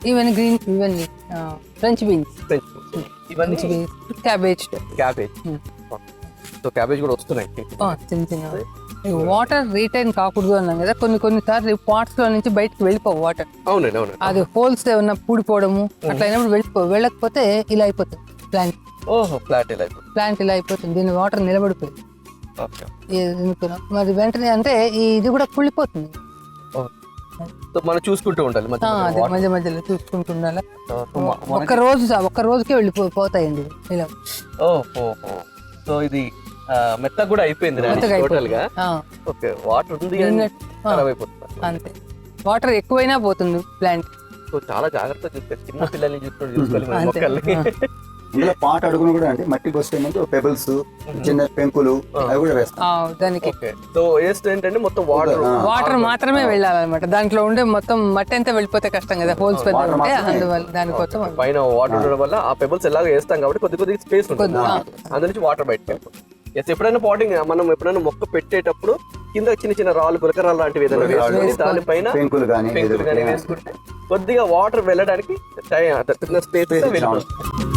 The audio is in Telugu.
ఇవన్నీ గ్రీన్, ఇవన్నీ ఫ్రెంచ్ బీన్స్, ఇవన్నీ క్యాబేజ్. క్యాబేజ్. సో క్యాబేజ్ కూడా వస్తున్నాయి. చిన్న చిన్న వాటర్ రీటైన్ కాకూడదు అన్నాం కదా, కొన్ని సార్లు పాట్స్ లో నుంచి బయటకు వెళ్ళిపోవు వాటర్. అవునండి, అవునండి. అది హోల్స్ ఏమన్నా పూడిపోవడము అట్లా అయినప్పుడు వెళ్ళకపోతే ఇలా అయిపోతుంది ప్లాంట్. ఓహో, ప్లాంట్ ఇలా అయిపోతుంది. దీని వాటర్ నిలబడిపోయింది. మరి వెంటనే అంటే ఇది కూడా కుళ్ళిపోతుంది. మనం చూసుకుంటూ ఉండాలి, మధ్య మధ్యలో చూసుకుంటూ ఉండాలి. ఒక్క రోజుకే వెళ్ళిపోతాయండి ఇలా. సో ఇది మెత్తగా కూడా అయిపోయింది టోటల్ గా. ఓకే, వాటర్ ఉంది అంతే, వాటర్ ఎక్కువైనా పోతుంది ప్లాంట్. సో చాలా జాగ్రత్తగా చూసుకోవాలి, చిన్న పిల్లల్ని చూసుకోవాలి మొక్కల్ని. ఇందులో పాట అడుగును కూడా అండి, మట్టి పోస్తే ముందు పెబుల్స్, చిన్న పెంకులు అవి కూడా వేస్తాం దానికి. సో వేస్ట్ ఏంటంటే మొత్తం వాటర్ మాత్రమే వెళ్ళాలన్నమాట. దాంట్లో ఉండే మొత్తం మట్టి అంతా వెళ్ళిపోతే కష్టం కదా, హోల్స్ పెద్ద ఉంటే. అందువల్ల దానికోసం పైన వాటర్ ఉండడం వల్ల ఆ పెబుల్స్ ఎలాగో వేస్తాం కాబట్టి కొద్దిగా స్పేస్ ఉంటుంది, అందులో నుంచి వాటర్ బయటకు వెళ్ళిపోతుంది. ఎప్పుడైనా పాటింగ్ మనం ఎప్పుడైనా మొక్క పెట్టేటప్పుడు కింద చిన్న చిన్న రాళ్ళు, గులకరాలు లాంటివి ఏదైనా వేసుకుంటే దానిపైన పెంకులు కానీ వేసుకుంటే కొద్దిగా వాటర్ వెళ్ళడానికి స్పేస్ వెళ్ళిపోతుంది.